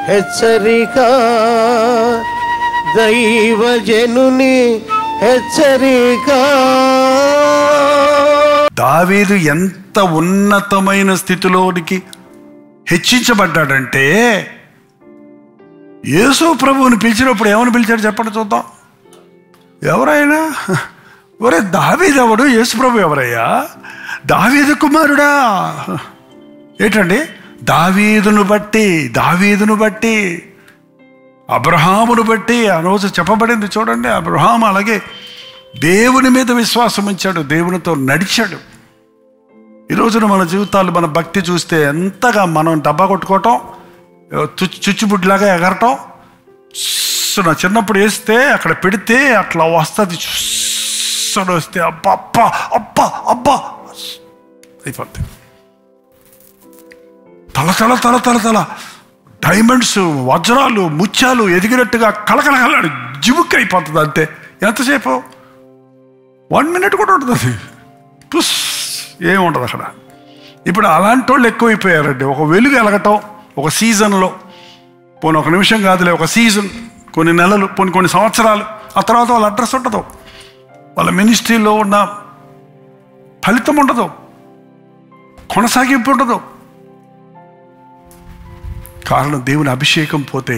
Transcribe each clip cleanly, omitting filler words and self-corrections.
హెచ్చరిక, దైవజనుని హెచ్చరిక. దావీదు ఎంత ఉన్నతమైన స్థితిలోనికి హెచ్చించబడ్డాడంటే, యేసు ప్రభువుని పిలిచినప్పుడు ఏమని పిలిచాడు చెప్పండి చూద్దాం. ఎవరైనా ఒరే దావీదు ఎవడు, యేసు ప్రభు ఎవరయ్యా? దావీదు కుమారుడా. ఏంటండి? దావీదును బట్టి అబ్రహామును బట్టి ఆ రోజు చెప్పబడింది చూడండి. అబ్రహాము అలాగే దేవుని మీద విశ్వాసం ఉంచాడు, దేవునితో నడిచాడు. ఈ రోజున మన జీవితాలు, మన భక్తి చూస్తే ఎంతగా మనం డబ్బా కొట్టుకోవటం, చుచ్చుబుడ్లాగా ఎగరటం. నా చిన్నప్పుడు వేస్తే అక్కడ పెడితే అట్లా వస్తుంది, వస్తే అబ్బా అబ్బా అబ్బా అబ్బా అయిపోతుంది. తల డైమండ్స్, వజ్రాలు, ముత్యాలు ఎదిగినట్టుగా కళకళకలాడు జిబుక్ అయిపోతుంది. అంతే. ఎంతసేపు? 1 minute కూడా ఉంటుంది. అది పుస్ ఏముండదు అక్కడ. ఇప్పుడు అలాంటి వాళ్ళు ఎక్కువైపోయారండి. ఒక వెలుగు ఎలగటం ఒక సీజన్లో, పోనీ ఒక నిమిషం కాదులే, ఒక సీజన్, కొన్ని నెలలు, కొన్ని సంవత్సరాలు, ఆ తర్వాత వాళ్ళ అడ్రస్ ఉండదు, వాళ్ళ మినిస్ట్రీలో ఉన్న ఫలితం ఉండదు, కొనసాగింపు ఉండదు. కారణం దేవుని అభిషేకం పోతే.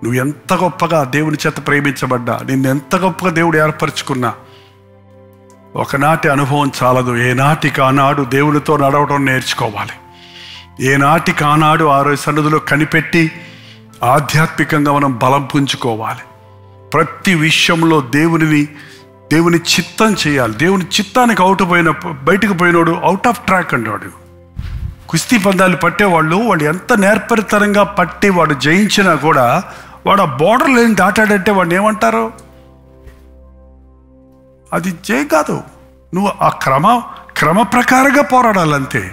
నువ్వు ఎంత గొప్పగా దేవుని చేత ప్రేమించబడ్డా, నిన్ను ఎంత గొప్పగా దేవుడు ఏర్పరచుకున్నా, ఒకనాటి అనుభవం చాలదు. ఏనాటికి ఆనాడు దేవునితో నడవడం నేర్చుకోవాలి. ఏనాటికి ఆనాడు ఆ రోజు సన్నిధిలో కనిపెట్టి ఆధ్యాత్మికంగా మనం బలం పుంజుకోవాలి. ప్రతి విషయంలో దేవుని చిత్తం చేయాలి. దేవుని చిత్తానికి బయటకు పోయినోడు అవుట్ ఆఫ్ ట్రాక్ అన్నాడు. కుస్తీ పందాలు పట్టేవాళ్ళు ఎంత నేర్పరితనంగా పట్టి వాడు జయించినా కూడా వాడు ఆ బోర్డర్ లేని దాటాడంటే వాడిని ఏమంటారు? అది జయం కాదు. నువ్వు ఆ క్రమ ప్రకారంగా పోరాడాలంతే.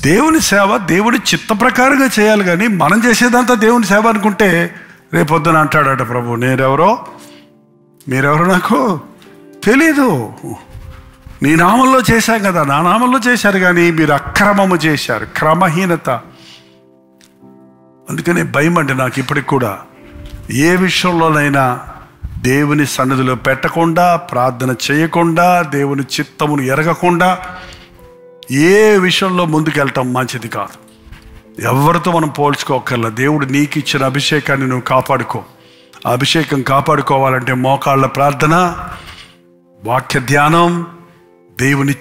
దేవుని సేవ దేవుని చిత్త ప్రకారంగా చేయాలి. కానీ మనం చేసేదంతా దేవుని సేవ అనుకుంటే రేపొద్దున అంటాడట ప్రభు, మీరెవరో నాకు తెలీదు, నీ నామంలో చేశాం కదా, నా నామంలో చేశారు, కానీ మీరు అక్రమము చేశారు, క్రమహీనత. అందుకనే భయం అండి నాకు ఇప్పటికి కూడా. ఏ విషయంలోనైనా దేవుని సన్నిధిలో పెట్టకుండా, ప్రార్థన చేయకుండా, దేవుని చిత్తమును ఎరగకుండా ఏ విషయంలో ముందుకెళ్ళటం మంచిది కాదు. ఎవరితో మనం పోల్చుకోకర్లా. దేవుడు నీకు ఇచ్చిన అభిషేకాన్ని నువ్వు కాపాడుకో. ఆ అభిషేకం కాపాడుకోవాలంటే మోకాళ్ళ ప్రార్థన, వాక్య ధ్యానం, దేవుని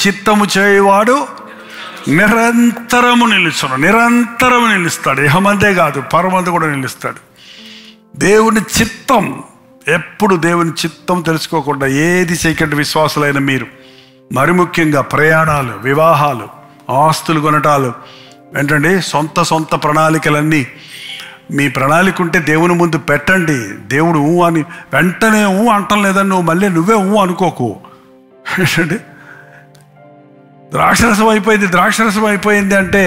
చిత్తము చేయవాడు నిరంతరము నిలుస్తాడు. ఇహమందే కాదు, పరమందు కూడా నిలుస్తాడు. దేవుని చిత్తం, ఎప్పుడు దేవుని చిత్తం తెలుసుకోకుండా ఏది చేయకండి విశ్వాసులైన మీరు. మరి ముఖ్యంగా ప్రయాణాలు, వివాహాలు, ఆస్తులు కొనటాలు, ఏంటండి సొంత ప్రణాళికలన్నీ. మీ ప్రణాళిక ఉంటే దేవుని ముందు పెట్టండి. దేవుడు అని వెంటనే అంటం లేదని నువ్వు మళ్ళీ నువ్వే అనుకోకు. ఏంటండి ద్రాక్షరసం అయిపోయింది అంటే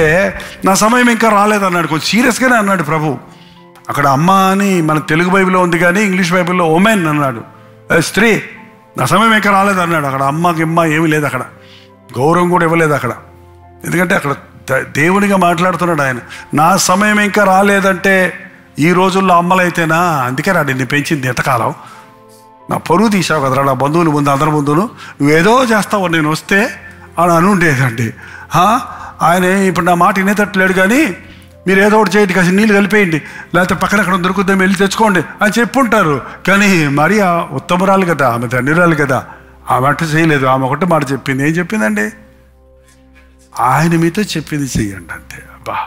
నా సమయం ఇంకా రాలేదన్నాడు. కొంచెం సీరియస్గానే అన్నాడు ప్రభు. అక్కడ అమ్మ అని మన తెలుగు బైబిల్లో ఉంది, కానీ ఇంగ్లీష్ బైబిల్లో ఓమెన్ అన్నాడు. స్త్రీ, నా సమయం ఇంకా రాలేదన్నాడు. అక్కడ అమ్మకి ఏమీ లేదు, అక్కడ గౌరవం కూడా ఇవ్వలేదు అక్కడ. ఎందుకంటే అక్కడ దేవునిగా మాట్లాడుతున్నాడు ఆయన. నా సమయం ఇంకా రాలేదంటే ఈ రోజుల్లో అమ్మలైతేనా? అందుకే రా నిన్ను పెంచింది ఎంతకాలం, నా పరువు తీసావు కదరా నా బంధువుల ముందు, అందరి ముందును. నువ్వేదో చేస్తావు, నేను వస్తే అని అనుండేదండి. ఆయన ఇప్పుడు నా మాట వినేటట్లేడు, కానీ మీరు ఏదో ఒకటి చేయండి, కాసి నీళ్ళు కలిపేయండి, లేకపోతే పక్కన ఎక్కడ దొరుకుతాం వెళ్ళి తెచ్చుకోండి అని చెప్పుంటారు. కానీ మరి ఆ ఉత్తమరాలు కదా, ఆమె ధన్యురాలు కదా, ఆమె అట్ట చేయలేదు. ఆమె ఒకటి మాట చెప్పింది. ఏం చెప్పిందండి? ఆయన మీతో చెప్పింది చెయ్యండి అంతే. అబ్బా,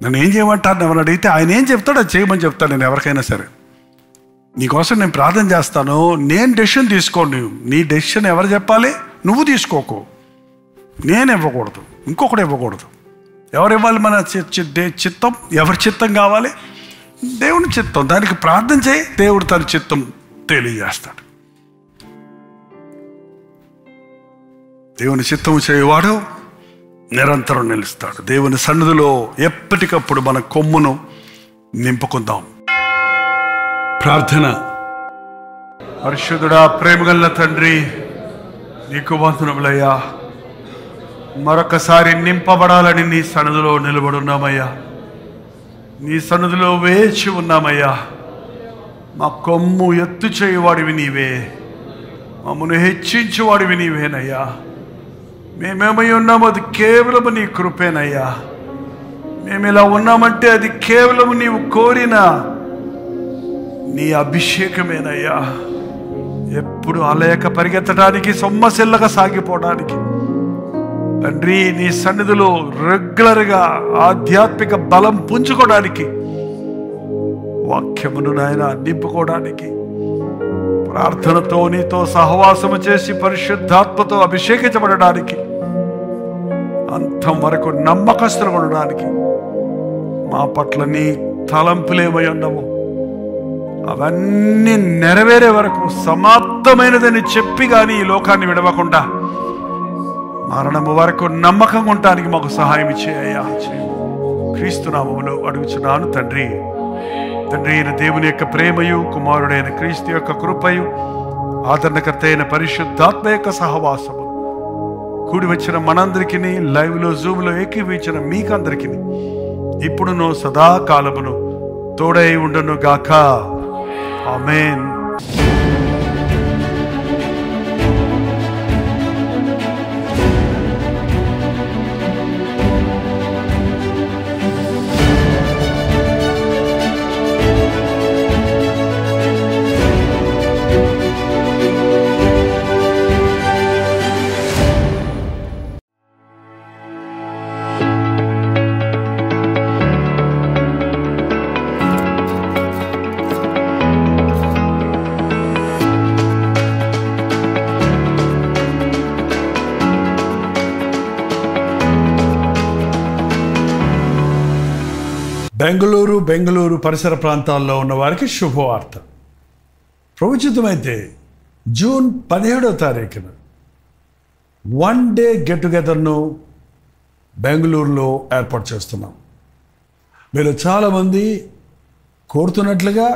నన్ను ఏం చేయమంటారు ఎవరు అడిగితే ఆయన ఏం చెప్తాడో అది చేయమని చెప్తాను నేను ఎవరికైనా సరే. నీకోసం నేను ప్రార్థన చేస్తాను, నేను డెసిషన్ తీసుకోండి. నీ డెసిషన్ ఎవరు చెప్పాలి? నువ్వు తీసుకోకు, నేను ఇవ్వకూడదు, ఇంకొకటి ఇవ్వకూడదు. ఎవరు ఇవ్వాలి? మన చిత్తం. ఎవరి చిత్తం కావాలి? దేవుని చిత్తం. దానికి ప్రార్థన చేయి, దేవుడు తన చిత్తం తెలియజేస్తాడు. దేవుని చిత్తము చేయవాడు నిరంతరం నిలుస్తాడు. దేవుని సన్నిధిలో ఎప్పటికప్పుడు మన కొమ్మును నింపుకుందాం. ప్రార్థన. పరిశుద్ధుడా, ప్రేమగల్ల తండ్రి, నీకు వందనములయ్యా. మరొకసారి నింపబడాలని నీ సన్నిధిలో నిలబడున్నామయ్యా. నీ సన్నిధిలో వేచి ఉన్నామయ్యా. మా కొమ్ము ఎత్తు చేయువాడివి నీవే, మమ్మల్ని హెచ్చించేవాడివి నీవేనయ్యా. మేమేమై ఉన్నామో అది కేవలము నీ కృపేనయ్యా. మేము ఇలా ఉన్నామంటే అది కేవలం నీవు కోరిన నీ అభిషేకమేనయ్యా. ఎప్పుడు అలయక పరిగెత్తడానికి, సొమ్మసిల్లగా సాగిపోవడానికి తండ్రి, నీ సన్నిధిలో రెగ్యులర్గా ఆధ్యాత్మిక బలం పుంజుకోవడానికి, వాక్యమును నాయన నింపుకోవడానికి, ప్రార్థనతో నీతో సహవాసము చేసి పరిశుద్ధాత్మతో అభిషేకించబడడానికి, అంతం వరకు నమ్మకస్తులు ఉండడానికి, మా పట్ల నీ తలంపులేమై ఉన్నాము అవన్నీ నెరవేరే వరకు సమాప్తమైనదని చెప్పి కానీ ఈ లోకాన్ని విడవకుండా మరణము వరకు నమ్మకంగా ఉండటానికి మాకు సహాయం ఇచ్చేయ్యా. క్రీస్తు నామములో అడుగుచున్నాను తండ్రి. తండ్రి అయిన దేవుని యొక్క ప్రేమయు, కుమారుడైన క్రీస్తు యొక్క కృపయు, ఆదరణకర్త అయిన పరిశుద్ధాత్మ యొక్క సహవాసము కూడి వచ్చిన మనందరికీ, లైవ్లో జూమ్లో ఏకీవించిన మీకందరికీ ఇప్పుడును సదాకాలమును తోడై ఉండును గాక. ఆమేన్. బెంగళూరు పరిసర ప్రాంతాల్లో ఉన్న వారికి శుభవార్త. ప్రభుత్వమైతే జూన్ 17వ తారీఖున వన్ డే గెట్ టుగెదర్ను బెంగళూరులో ఏర్పాటు చేస్తున్నాం. మీరు చాలామంది కోరుతున్నట్లుగా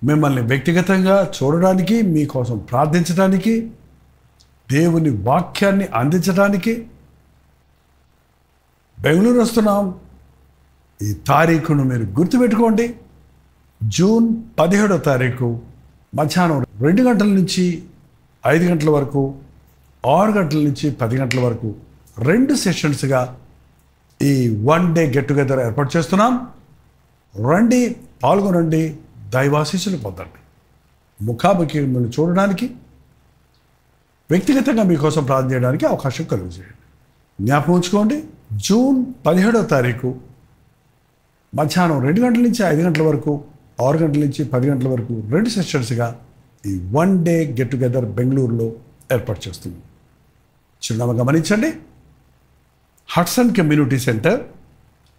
మిమ్మల్ని వ్యక్తిగతంగా చూడడానికి, మీకోసం ప్రార్థించడానికి, దేవుని వాక్యాన్ని అందించడానికి బెంగళూరు వస్తున్నాం. ఈ తారీఖును మీరు గుర్తుపెట్టుకోండి. జూన్ 17వ తారీఖు మధ్యాహ్నం 2 గంటల నుంచి 5 గంటల వరకు, 6 గంటల నుంచి 10 గంటల వరకు 2 సెషన్స్గా ఈ వన్ డే గెట్ టుగెదర్ ఏర్పాటు చేస్తున్నాం. రండి, పాల్గొనండి, దైవాశీస్సులు పొందండి. ముఖాముఖి మిమ్మల్ని చూడడానికి, వ్యక్తిగతంగా మీకోసం ప్రార్థన చేయడానికి అవకాశం కలుగజేయండి. జ్ఞాపకం ఉంచుకోండి, జూన్ 17వ తారీఖు మధ్యాహ్నం 2 గంటల నుంచి 5 గంటల వరకు, 6 గంటల నుంచి 10 గంటల వరకు 2 సెషన్స్గా ఈ వన్ డే గెట్ టుగెదర్ బెంగళూరులో ఏర్పాటు చేస్తుంది. చిరునామా గమనించండి. Hudson community centre,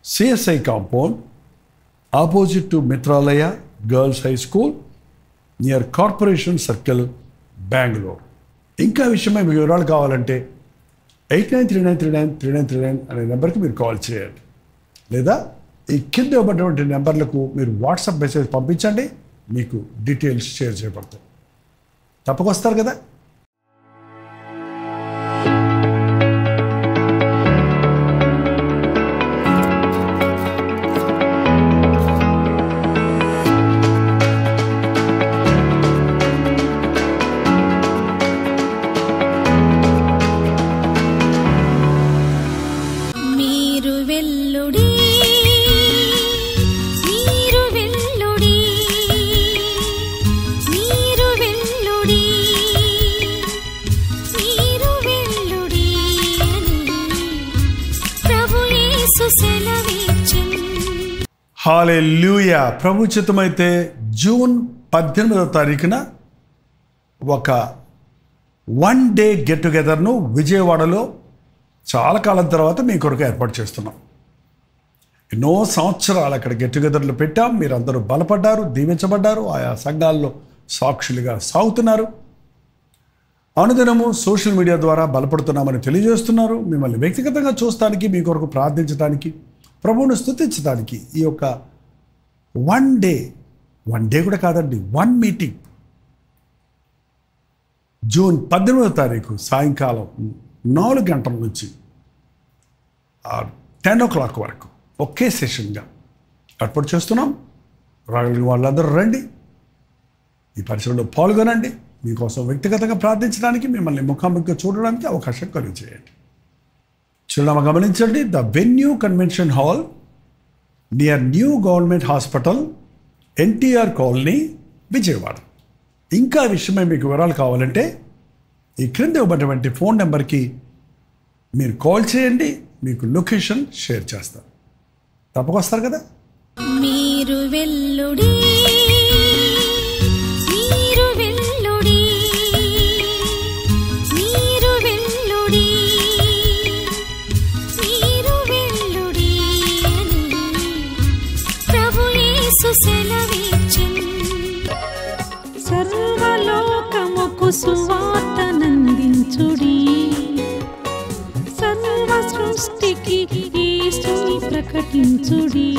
CSI compound, opposite to Mitralaya girls high school, near corporation circle, Bengaluru. ఇంకా విషయమై మీ వివరాలు కావాలంటే 8939393939 అనే నెంబర్కి మీరు కాల్ చేయండి, లేదా ఈ కింద ఇవ్వబడినటువంటి నెంబర్లకు మీరు వాట్సాప్ మెసేజ్ పంపించండి. మీకు డీటెయిల్స్ షేర్ చేయబడతాయి. తప్పకొస్తారు కదా. హల్లెలూయా. ప్రభు చిత్తమైతే జూన్ 18వ తారీఖున ఒక వన్ డే గెట్ టుగెదర్ను విజయవాడలో చాలా కాలం తర్వాత మీ కొరకు ఏర్పాటు చేస్తున్నాం. ఎన్నో సంవత్సరాలు అక్కడ గెట్ టుగెదర్లు పెట్టాం. మీరందరూ బలపడ్డారు, దీవించబడ్డారు, ఆయా సంఘాల్లో సాక్షులుగా సాగుతున్నారు. అనుదినము సోషల్ మీడియా ద్వారా బలపడుతున్నామని తెలియజేస్తున్నారు. మిమ్మల్ని వ్యక్తిగతంగా చూస్తానికి, మీ కొరకు ప్రార్థించడానికి, ప్రభువును స్తుతించడానికి ఈ యొక్క వన్ డే కూడా కాదండి, వన్ మీటింగ్ జూన్ 18వ తారీఖు సాయంకాలం 4 గంటల నుంచి 10 వరకు ఒకే సెషన్గా ఏర్పాటు చేస్తున్నాం. రాగలిగిన వాళ్ళందరూ రండి, ఈ పరిచయంలో పాల్గొనండి. మీకోసం వ్యక్తిగతంగా ప్రార్థించడానికి, మిమ్మల్ని ముఖాముఖిగా చూడడానికి అవకాశం కలిగజేయండి. చిరునామా గమనించండి. The venue convention hall near new government hospital, NTR colony, Vijayawada. ఇంకా విషయమై మీకు వివరాలు కావాలంటే ఈ క్రింద ఇవ్వబడినటువంటి ఫోన్ నెంబర్కి మీరు కాల్ చేయండి. మీకు లొకేషన్ షేర్ చేస్తాను. తప్పకొస్తారు కదా. మీరు వెల్లుడి, మీరు వెల్లుడి, మీరు వెల్లుడి, మీరు వెల్లుడి అని ప్రభు యేసు సెలవిచ్చెను. సర్వలోకముకు సువార్తనందించుడి, సర్వ సృష్టికి యేసుని ప్రకటించుడి.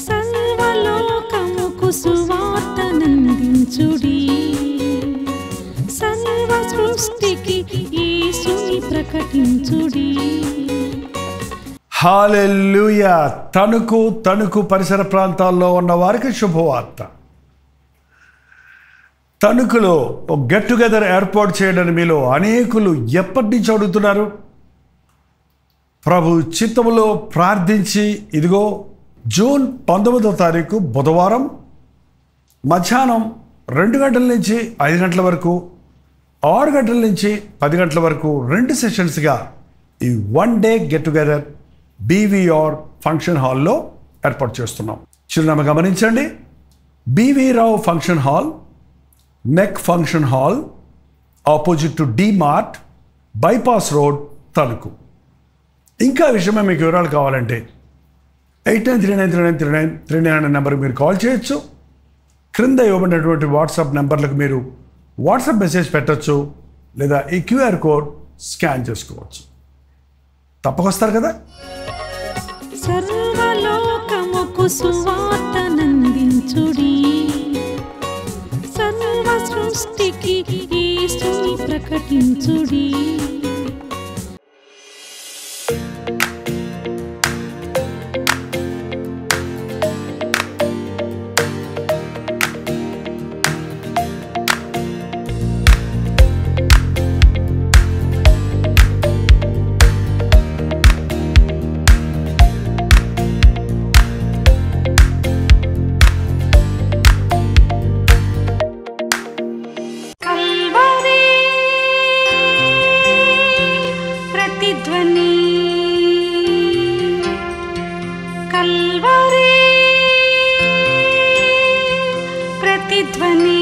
సర్వలోకముకు సువార్తనందించుడి, సర్వ సృష్టికి యేసుని ప్రకటించుడి. హల్లెలూయా. తణుకు పరిసర ప్రాంతాల్లో ఉన్న వారికి శుభవార్త. తణుకులో ఒక గెట్ టుగెదర్ ఏర్పాటు చేయడానికి మీలో అనేకులు ఎప్పటి నుంచి అడుగుతున్నారు. ప్రభు చిత్తములో ప్రార్థించి ఇదిగో జూన్ 19వ తారీఖు బుధవారం మధ్యాహ్నం 2 గంటల నుంచి 5 గంటల వరకు, 6 గంటల నుంచి 10 గంటల వరకు 2 సెషన్స్గా ఈ 1 day get together BVR function హాల్లో ఏర్పాటు చేస్తున్నాం. చిరునామా గమనించండి. బీవీ రావు ఫంక్షన్ హాల్, నెక్ function hall, opposite to DMart, bypass road, Tanuku. ఇంకా విషయమే మీకు వివరాలు కావాలంటే 8939393939 నెంబర్కి మీరు కాల్ చేయొచ్చు. క్రింద ఇవ్వబడినటువంటి వాట్సాప్ నెంబర్లకు మీరు వాట్సాప్ మెసేజ్ పెట్టచ్చు, లేదా ఈ క్యూఆర్ కోడ్ స్కాన్ చేసుకోవచ్చు. తప్పకొస్తారు కదా. సర్వలోకముకు సువార్తనందించుడి, సర్వ సృష్టికి యేసుని ప్రకటించుడి. కల్వరీ ప్రతిధ్వని